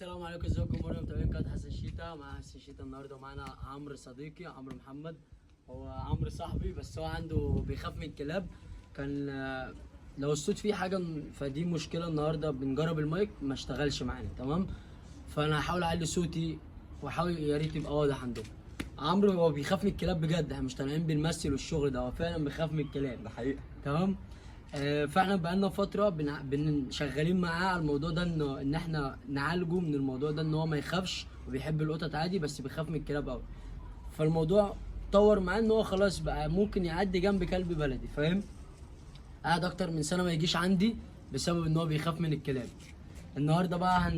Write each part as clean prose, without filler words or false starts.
السلام عليكم، ازيكم؟ مرة متابعين قناة حسن شيتا. مع حسن شيتا النهارده معانا عمرو صديقي، عمرو محمد. هو عمرو صاحبي بس هو عنده بيخاف من الكلاب. كان لو الصوت فيه حاجة فدي مشكلة. النهارده بنجرب المايك ما اشتغلش معانا، تمام؟ فانا هحاول اعلي صوتي واحاول يا ريت يبقى واضح عندكم. عمرو هو بيخاف من الكلاب بجد، احنا مش طالعين بنمثل والشغل ده، هو فعلا بيخاف من الكلاب. ده حقيقة. تمام. فاحنا بقالنا فتره شغالين معاه على الموضوع ده، ان احنا نعالجه من الموضوع ده، ان هو ما يخافش وبيحب القطط عادي بس بيخاف من الكلاب قوي. فالموضوع طور معاه ان هو خلاص بقى ممكن يعدي جنب كلب بلدي، فاهم؟ قعد اكتر من سنه ما يجيش عندي بسبب ان هو بيخاف من الكلاب. النهارده بقى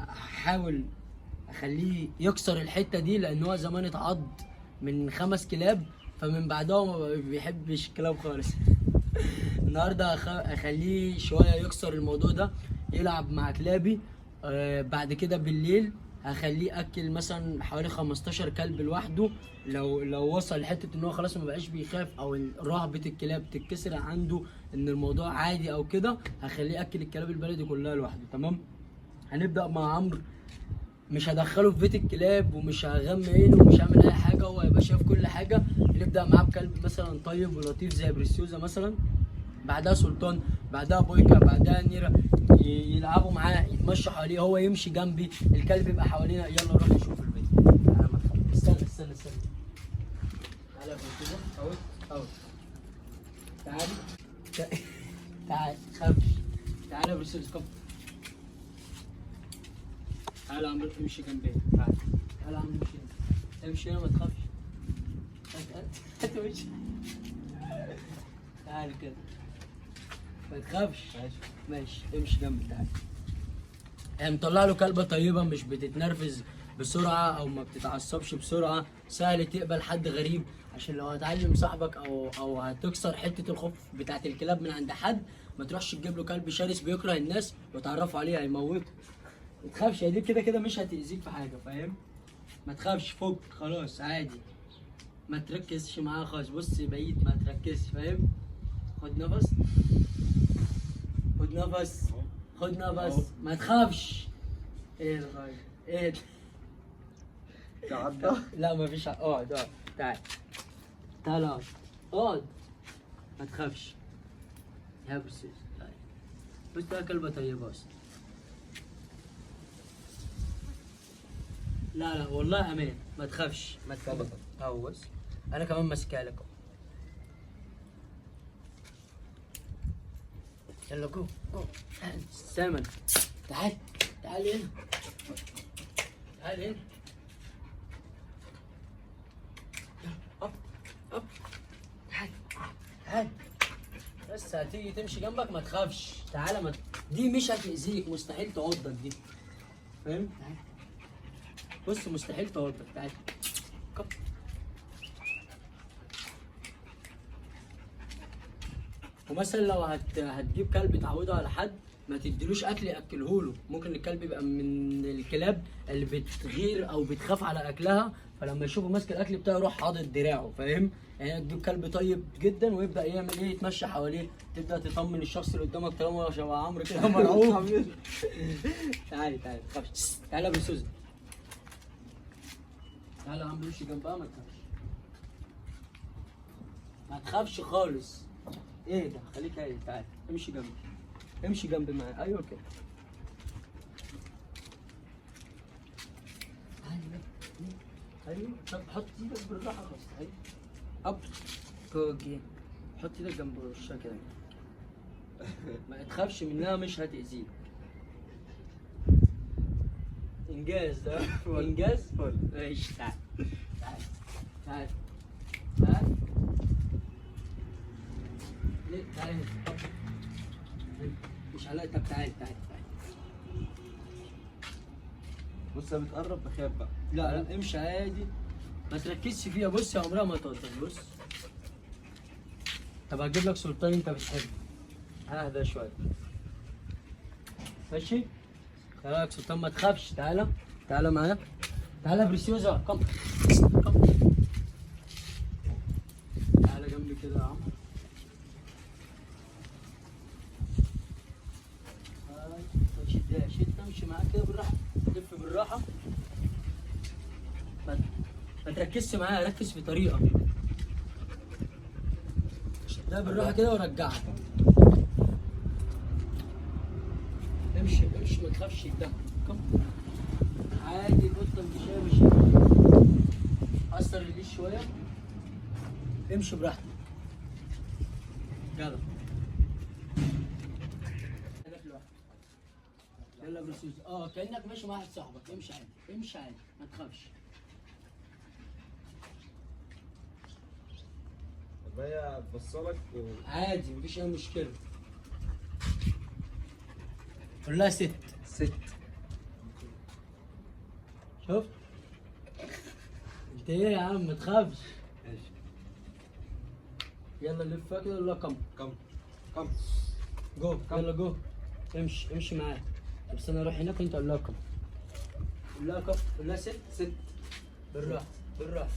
هحاول اخليه يكسر الحته دي، لان هو زمان اتعض من 5 كلاب، فمن بعدها ما بيحبش الكلاب خالص. النهارده اخليه شويه يكسر الموضوع ده، يلعب مع كلابي. بعد كده بالليل هخليه اكل مثلا حوالي 15 كلب لوحده. لو وصل لحته ان هو خلاص ما بقاش بيخاف او رهبه الكلاب تتكسر عنده ان الموضوع عادي او كده، هخليه اكل الكلاب البلدي كلها لوحده. تمام. هنبدا مع عمرو. مش هدخله في بيت الكلاب ومش هغمى عينه ومش هعمل اي حاجه، هو هيبقى شايف كل حاجه. نبدا معاه بكلب مثلا طيب ولطيف زي بريسيوزا مثلا، بعدها سلطان، بعدها بويكا، بعدها نيرة. يلعبوا معاه، يتمشوا حواليه، هو يمشي جنبي، الكلب يبقى حوالينا. يلا نروح نشوف البيت. تعالى ما تخافش. استنى تعالى يا بريسيوزا. اوت. تعالى خافش. تعالى يا بريسيوزا، كم. تعالى يا عمرو امشي جنبي. تعالى يا عمرو امشي هنا ما تخافش. امشي. تعالى كده ما تخافش. ماشي امشي جنبي. تعالى. مطلع له كلبه طيبه مش بتتنرفز بسرعه او ما بتتعصبش بسرعه، سهل تقبل حد غريب. عشان لو هتعلم صاحبك او هتكسر حته الخوف بتاعت الكلاب من عند حد، ما تروحش تجيب له كلب شرس بيكره الناس وتعرفه عليه هيموته. ما تخافش، هي دي كده مش هتأذيك في حاجه، فاهم؟ ما تخافش، فك خلاص عادي. ما تركزش معاه خالص، بص بعيد، ما تركزش، فاهم؟ خد نفس، خد نفس، ما تخافش. ايه الراجل؟ ايه تعدى؟ لا ما فيش. اقعد. تعال اقعد. ما تخافش يا بس. بص ده كلبة طيبة اصلا. لا والله امان، ما تخافش ما تخافش. اهو بص انا كمان ماسكها لك اهو. يلا جو. سامن، تعال هنا. هوب. تعال بس هتيجي تمشي جنبك ما تخافش. تعالى دي مش هتأذيك، مستحيل تعضك دي، فاهم؟ تعال بص مستحيل تعضك. تعال كب. ومثلا لو هتجيب كلب تعوده على حد، ما تديلوش اكل ياكله له. ممكن الكلب يبقى من الكلاب اللي بتغير او بتخاف على اكلها، فلما يشوفه ماسك الاكل بتاعه يروح حاضر دراعه، فاهم؟ يعني تجيب كلب طيب جدا ويبدا يعمل ايه، يتمشى حواليه، تبدا تطمن الشخص اللي قدامك طالما هو شبه عمرو كده مرعوب. تعالى ما تخافش. تعالى يا بريسوزا. تعالى يا عمرو امشي جنبها ما تخافش. ما تخافش خالص. ايه ده؟ خليك هادي. تعالى امشي جنبي معايا. ايوه كده. ايوه. طب حط ايدك بالراحه خالص. ايوه اب كوكي. حط ايدك جنب وشها كده. ما تخافش منها، مش هتأذيك. انجاز ده. انجاز. ماشي. تعال ليه؟ تعال مش على. طب تعال بص هي بتقرب بخاف بقى. لا امشي عادي، ما تركزش فيها. بص يا عمرها ما تقدر. بص. طب هجيب لك سلطان انت بتحبه، اهدى شويه. ماشي. خلاص سلطان ما تخافش. تعالى معايا. تعالى بريسيوزا. كم. تعالى جنبي كده يا عمرو. شدها امشي معاك كده بالراحه. لف تركزش معايا، ركز في طريقه. ده بالراحه كده ورجعها. امشي امشي ما تخافش قدام. عادي القطه مش اثر الريش شويه. امشي براحتك. يلا. يلا برسوس. كانك ماشي مع واحد صاحبك. امشي عادي امشي عادي ما تخافش. طب هي تبصلك عادي مفيش اي مشكله. قول لها ست. ست. شفت؟ انت ايه يا عم ما تخافش. ماشي. يلا لفها كده قول لها كم. كم. جو يلا جو. امشي امشي معايا. بس انا اروح هناك وانت قول لها كم. قول لها كم. قول لها ست. ست. بالراحه بالراحه.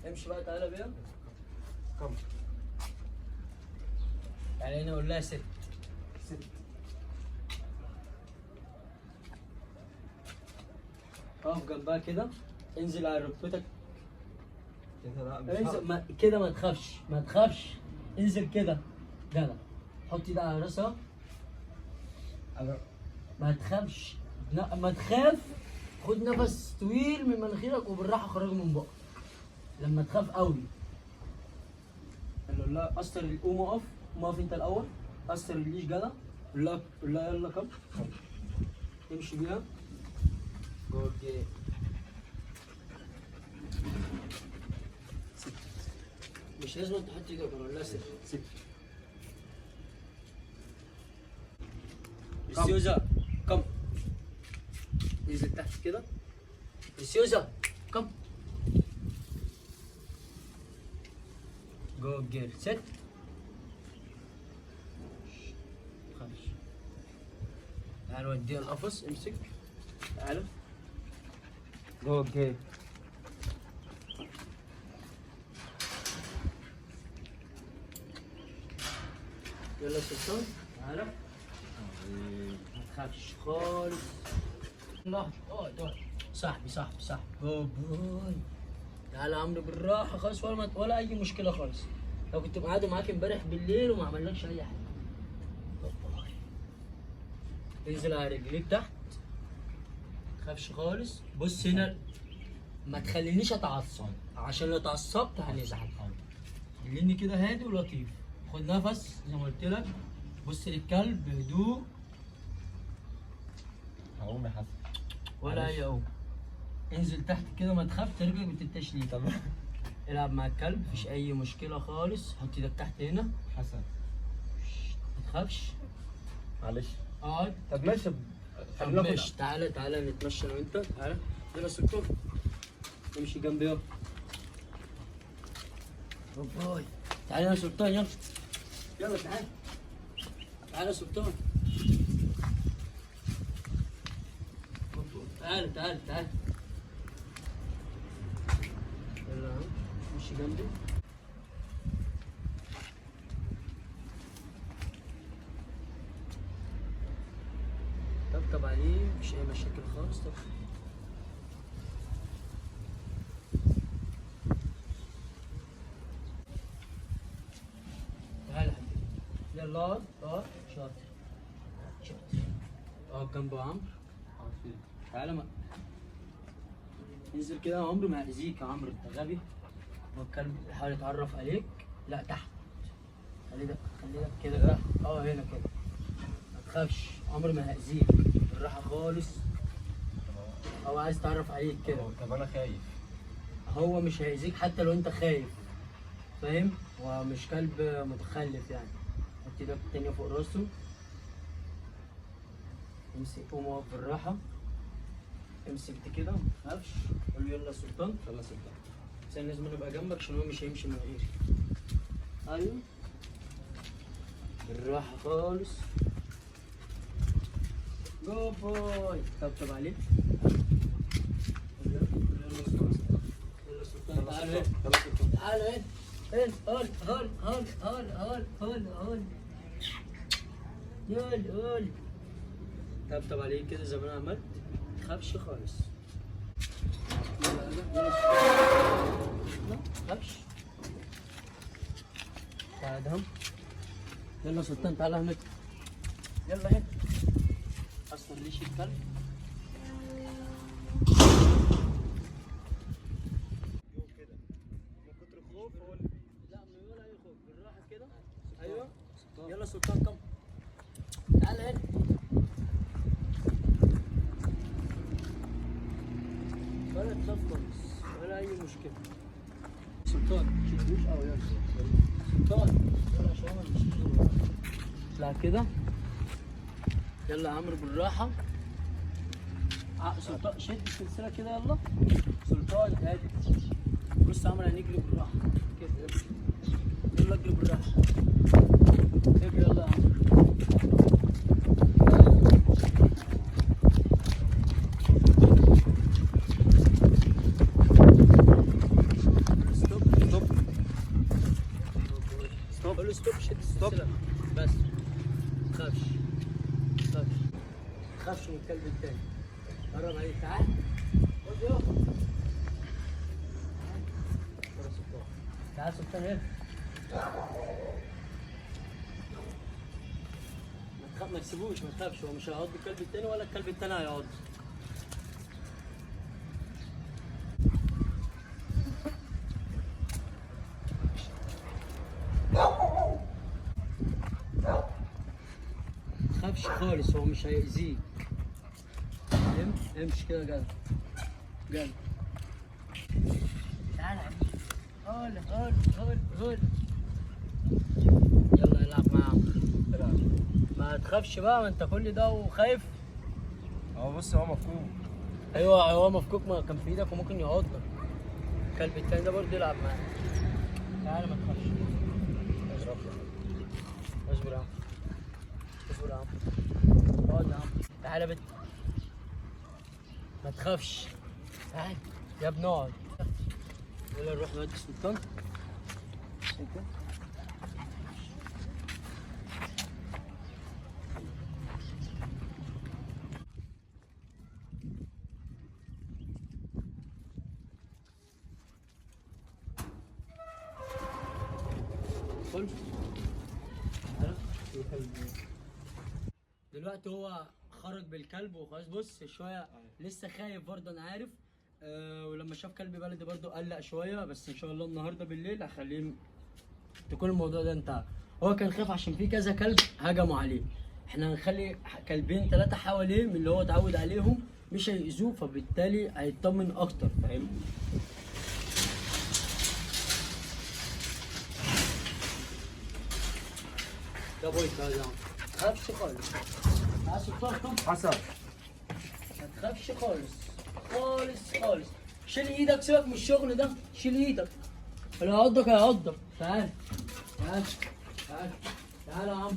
امشي بقى تعالى بيها. كم. تعالى هنا قول لها ست. ست. اقف جنبها كده. انزل على ركبتك. كده لا مش انزل هعرف. كده ما تخافش ما تخافش. انزل كده. جدع. حط ايدك على راسها. ما تخافش. ما تخاف. خد نفس طويل من مناخيرك وبالراحه خرجه من بقك. لما تخاف قوي. قول لها قصر قوم اقف. قوم اقف انت الاول. قصر الريش جدع. قول لها يلا كم. امشي بيها. جود جيم. مش لازم تحط ايدك ولا لا. ست. السيوزة كم. انزل تحت كده. السيوزة كم. جو جير ست. خمس. تعال وديها القفص. امسك. تعال. جو جير. يلا سلطان تعالى. ما تخافش خالص. لا ده صاحبي. جو بوي. تعالى يا عمرو بالراحه خالص ولا اي مشكله خالص. لو كنت قاعد معاك امبارح بالليل وما عملناش اي حاجه. انزل على رجليك تحت. ما تخافش خالص. بص هنا. ما تخلينيش اتعصب عشان لو اتعصبت هنزعل. خليني كده هادي ولطيف. خد نفس زي ما قلت لك. بص للكلب بهدوء. هقوم يا حسن. ولا اي قوم. انزل تحت كده ما تخافش. رجلك ما بتنتش ليه. تمام. العب مع الكلب مفيش اي مشكله خالص. حط ايدك تحت هنا. حسن. ما تخافش. معلش. اقعد. طب ماشي. طب ماشي. تعالى نتمشى انا وانت. تعالى. يلا سكر. امشي جنبي يلا. باي. تعالى يا سلطان يلا. يلا تعالى. تعالى يا سلطان. تعالى. يلا امشي جنبي. طبطب عليه مفيش اي مشاكل خالص. طب تعالى يا حبيبي. يلا اقعد. شاطر. اقعد جنبه يا عمرو. تعالى ما انزل كده يا عمرو. ما هيأذيك يا عمرو انت غبي. هو الكلب بيحاول يتعرف عليك. لا تحت. خليك كده تحت. هنا كده. ما تخافش. عمرو ما هيأذيك. بالراحة خالص. هو عايز يتعرف عليك كده. طب انا خايف. هو مش هيأذيك حتى لو انت خايف. فاهم؟ هو مش كلب متخلف يعني. حط ايدك التانية فوق راسه. امسك. قوم اقف بالراحة. امسك كده ما تخافش. قول له يلا يا سلطان. يلا سلطان. بس لازم نبقى جنبك عشان هو مش هيمشي من غيري. ايوه. بالراحة خالص. جو بوي. طبطب عليه. يلا سلطان. تعالى هنا. تعالى هنا. هول. يلا. طبطب عليه كده زي ما انا عملت. ما تخافش خالص. لا خافش. تعال هم. يلا سلطان تعال هنا. يلا هنا. اصلا ليش الكلب؟ كده من كتر الخوف هو لا ولا اي خوف، بالراحه كده. ايوه يلا سلطان كم. تعال هنا. ولا تخاف خالص ولا اي مشكله. سلطان شدوش او يلا سلطان يلا شويه مش شدوش. اطلع كده. يلا يا عمرو بالراحه. سلطان شد السلسله كده يلا. سلطان هادي. بص يا عمرو هنجري بالراحه كده. يلا اجري بالراحه. اجري يلا يا عمرو. ستوب ستوب ستوب. قول له ستوب. شد السلسله بس. تخافش تخافش تخافش من الكلب التاني. قرب عليه. تعال خد يلا. تعال سلطان هنا. ما تسيبوش، ما تخافش. هو مش هيعض الكلب التاني ولا الكلب التاني هيعض. ما تخافش خالص، هو مش هيأذيك. امشي كده جدع جدع. تعالى يا عم. هول. يلا العب معاه. ما تخافش بقى، ما انت كل ده وخايف. هو بص هو مفهوم. ايوه هو مفكوك، ما كان في ايدك وممكن يعضك. الكلب التاني ده برضه يلعب معاه. تعالى ما تخافش. اصبر يا عم. اصبر يا عم. اقعد يا عم. تعالى بنت. ما تخافش. تعال يا ابني اقعد. يلا نروح نودي سلطان. قول. دلوقتي هو خرج بالكلب وخلاص. بص شويه لسه خايف برضه انا عارف. ولما شاف كلب بلدي برضه قلق شويه، بس ان شاء الله النهارده بالليل هخليه تكون الموضوع ده انتهى. هو كان خايف عشان في كذا كلب هجموا عليه. احنا هنخلي كلبين 3 حواليه من اللي هو اتعود عليهم، مش هيأذوه، فبالتالي هيطمن اكتر. فاهم؟ يا بوي تعالى يا عم. ما تخافش خالص. تعال سلطان كم. حسن ما تخافش خالص خالص. شيل ايدك، سيبك من الشغل ده. شيل ايدك. لو هيعضك هيعضك. تعال تعال يا عم.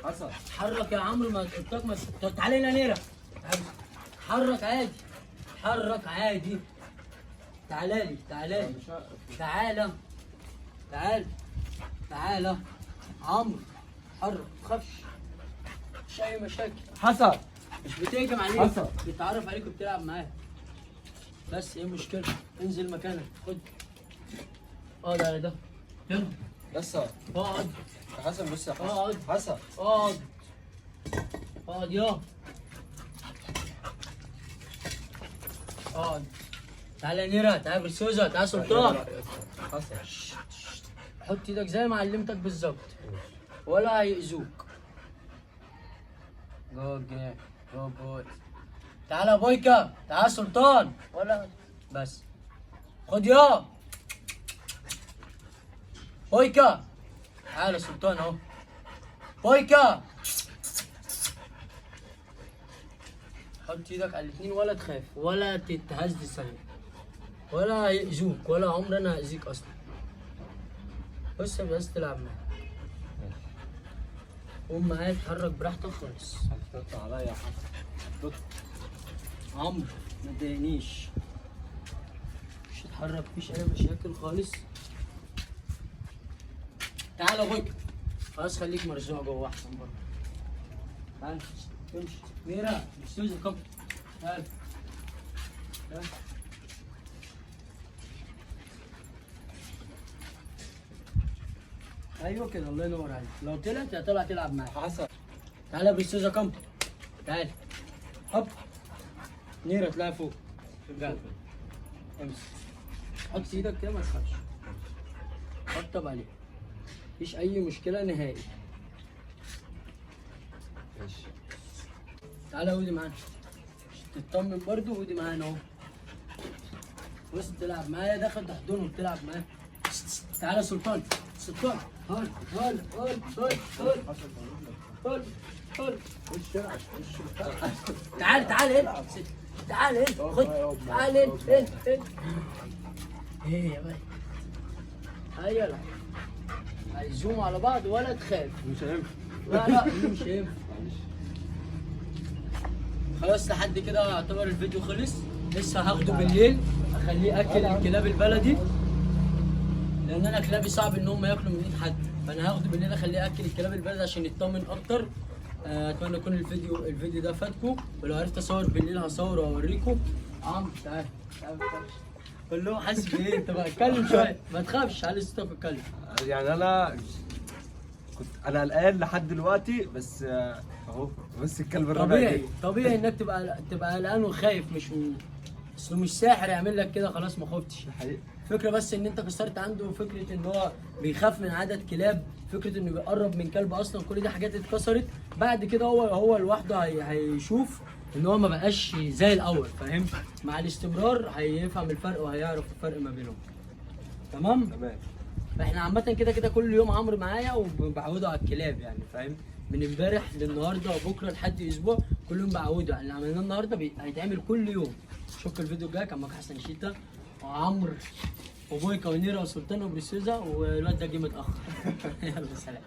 حسن حرك يا عمرو. ما قلتلك ما تعالى هنا نيرة. حرك عادي. حرك عادي. تعالى لي تعالى عمرو. حرك ما تخافش. مش اي مشاكل. حسن مش بتهجم عليك، حسن. بيتعرف عليك وبتلعب معاه. بس ايه المشكلة؟ انزل مكانك. خد. اقعد على ده. يلا بس اقعد. يا حسن بص يا حسن. اقعد. حسن اقعد يا. اقعد. تعالى يا نيرة. تعالى برسوزة. تعالى سلطان. حسن حط ايدك زي ما علمتك بالظبط ولا هيأذوك. جود بوي. تعالى يا بويكا. تعالى سلطان. ولا بس. خد يا بويكا. تعالى سلطان اهو. بويكا. حط ايدك على الاتنين ولا تخاف ولا تتهز ثانية ولا هيأذوك ولا عمري انا هأذيك اصلا. بص بس تلعب معاك. قوم معايا اتحرك براحتك خالص. هتقطع عليا يا حسن. عمرو ما تضايقنيش. مش هتحرك، مفيش اي مشاكل خالص. تعالى يا بويكا. خلاص خليك مرزوع جوه احسن برضه. تعال امشي. ميرا سوزي كم. تعال ايوه كده، الله ينور عليك. لو طلعت هتطلع تلعب معايا. حسن تعالى يا بريستوزا كم. تعالى. هوب. نيرة تلاقيها فوق. جدع. امسك. حط ايدك كده ما تخافش. طبطب عليه. مفيش أي مشكلة نهائي. ماشي. تعالى ودي معانا. تطمن برضه ودي معانا اهو. بص تلعب معايا داخل تحضنه بتلعب معايا. تعالى يا سلطان. سلطان. هول هول هول هول هول هول هول. تعال تعال هنا. تعال هنا خد. تعال هنا هنا هنا. ايه يا باشا. ايوه لا. هيزوموا على بعض ولا تخاف. مش هينفع. لا لا مش هينفع. خلاص لحد كده يعتبر الفيديو خلص. لسه هاخده بالليل اخليه اكل الكلاب البلدي، لان انا كلابي صعب ان هم ياكلوا من ايد حد، فانا هاخده بالليل اخليه اكل الكلاب البلدي عشان يطمن اكتر. اتمنى يكون الفيديو ده فاتكم، ولو عرفت اصور بالليل هصور واوريكم. عم تعال تعال قول له حاسس بايه انت بقى، اتكلم شويه ما تخافش، على صوتك اتكلم. يعني انا كنت قلقان لحد دلوقتي، بس اهو بس الكلب الرابع طبيعي جه. طبيعي انك تبقى قلقان وخايف، اصله مش ساحر يعمل لك كده خلاص ما خفتش. الحقيقة فكرة بس ان انت كسرت عنده فكرة ان هو بيخاف من عدد كلاب، فكرة انه بيقرب من كلب اصلا، كل دي حاجات اتكسرت. بعد كده هو لوحده هيشوف ان هو ما بقاش زي الاول، فاهم؟ مع الاستمرار هيفهم الفرق وهيعرف الفرق ما بينهم. تمام؟ تمام. احنا عامة كده كل يوم عمرو معايا وبعوده على الكلاب يعني، فاهم؟ من امبارح للنهارده وبكره لحد اسبوع كل يوم بعوده، يعني اللي عملناه النهارده هيتعمل كل يوم. اشوفكم الفيديو الجاي. كان معاك حسن شيتا وعمرو وبويكا ونيرة وسلطان وبريسوزا، والواد ده جه متأخر. يلا سلام.